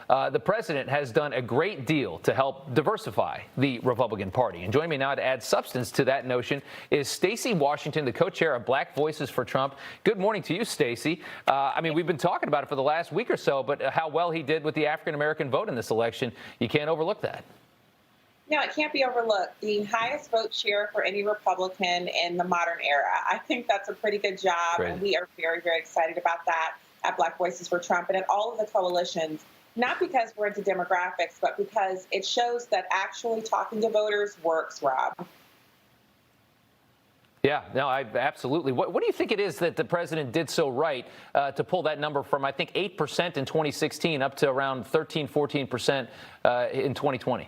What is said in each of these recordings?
the president has done a great deal to help diversify the Republican Party. And joining me now to add substance to that notion is Stacy Washington, the co-chair of Black Voices for Trump. Good morning to you, Stacy. I mean, we've been talking about it for the last week or so, but how well he did with the African-American vote in this election, you can't overlook that. No, it can't be overlooked. The highest vote share for any Republican in the modern era. I think that's a pretty good job, Great. And we are very, very excited about that at Black Voices for Trump and at all of the coalitions, not because we're into demographics, but because it shows that actually talking to voters works, Rob. Yeah, no, absolutely. What do you think it is that the president did so right to pull that number from, I think, 8% in 2016 up to around 13, 14% in 2020?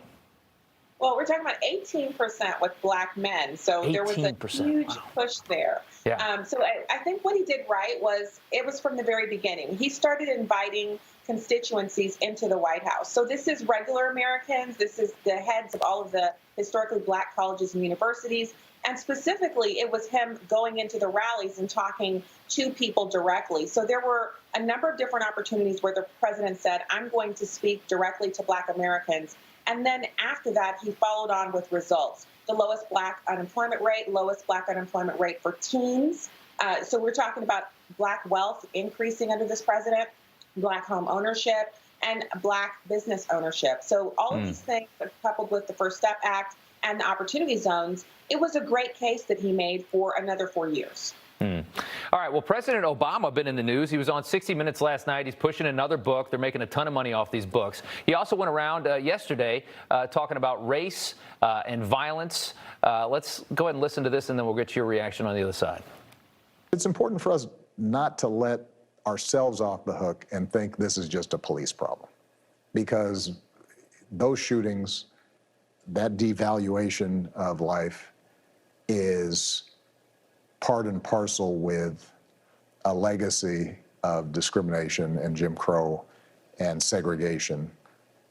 Well, we're talking about 18% with black men, so there was a huge push there. Yeah. So I think what he did right was it was from the very beginning. He started inviting constituencies into the White House. So this is regular Americans. This is the heads of all of the historically black colleges and universities. And specifically, it was him going into the rallies and talking to people directly. So there were a number of different opportunities where the president said, I'm going to speak directly to black Americans. And then after that, he followed on with results. The lowest black unemployment rate for teens. So we're talking about black wealth increasing under this president, black home ownership, and black business ownership. So all of these things, coupled with the First Step Act and the opportunity zones, it was a great case that he made for another 4 years. All right. Well, President Obama been in the news. He was on 60 Minutes last night. He's pushing another book. They're making a ton of money off these books. He also went around yesterday talking about race and violence. Let's go ahead and listen to this, and then we'll get your reaction on the other side. It's important for us not to let ourselves off the hook and think this is just a police problem, because those shootings, that devaluation of life is part and parcel with a legacy of discrimination and Jim Crow and segregation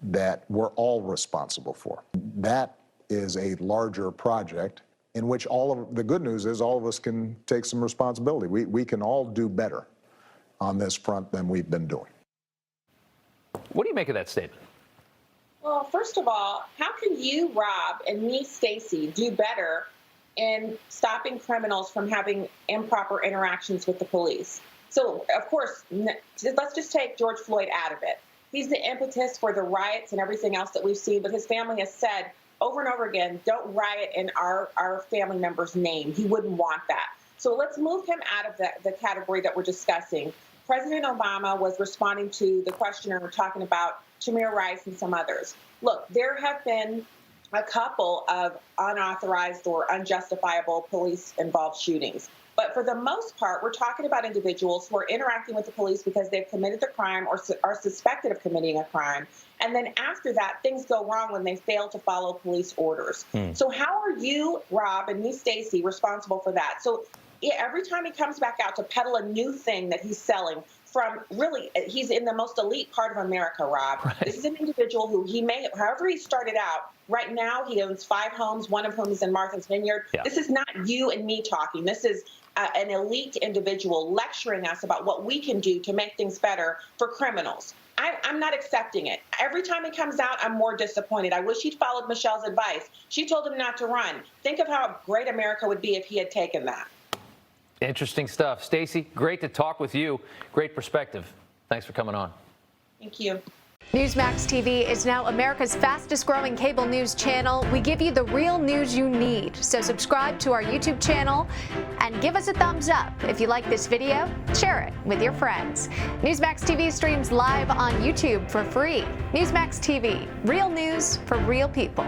that we're all responsible for. That is a larger project in which all of the good news is all of us can take some responsibility. We can all do better on this front than we've been doing. What do you make of that statement? Well, first of all, how can you, Rob, and me, Stacy, do better in stopping criminals from having improper interactions with the police? So, of course, let's just take George Floyd out of it. He's the impetus for the riots and everything else that we've seen, but his family has said over and over again, don't riot in our family member's name. He wouldn't want that. So let's move him out of the category that we're discussing. President Obama was responding to the questioner talking about Tamir Rice and some others. Look, there have been a couple of unauthorized or unjustifiable police-involved shootings. But for the most part, we're talking about individuals who are interacting with the police because they've committed the crime or are suspected of committing a crime. And then after that, things go wrong when they fail to follow police orders. So how are you, Rob, and me, Stacy, responsible for that? So every time he comes back out to peddle a new thing that he's selling, from really, he's in the most elite part of America, Rob. Right. This is an individual who however he started out, right now he owns 5 homes, one of whom is in Martha's Vineyard. Yeah. This is not you and me talking. This is an elite individual lecturing us about what we can do to make things better for criminals. I'm not accepting it. Every time he comes out, I'm more disappointed. I wish he'd followed Michelle's advice. She told him not to run. Think of how great America would be if he had taken that. Interesting stuff. Stacy, great to talk with you. Great perspective. Thanks for coming on. Thank you. Newsmax TV is now America's fastest growing cable news channel. We give you the real news you need. So subscribe to our YouTube channel and give us a thumbs up. If you like this video, share it with your friends. Newsmax TV streams live on YouTube for free. Newsmax TV, real news for real people.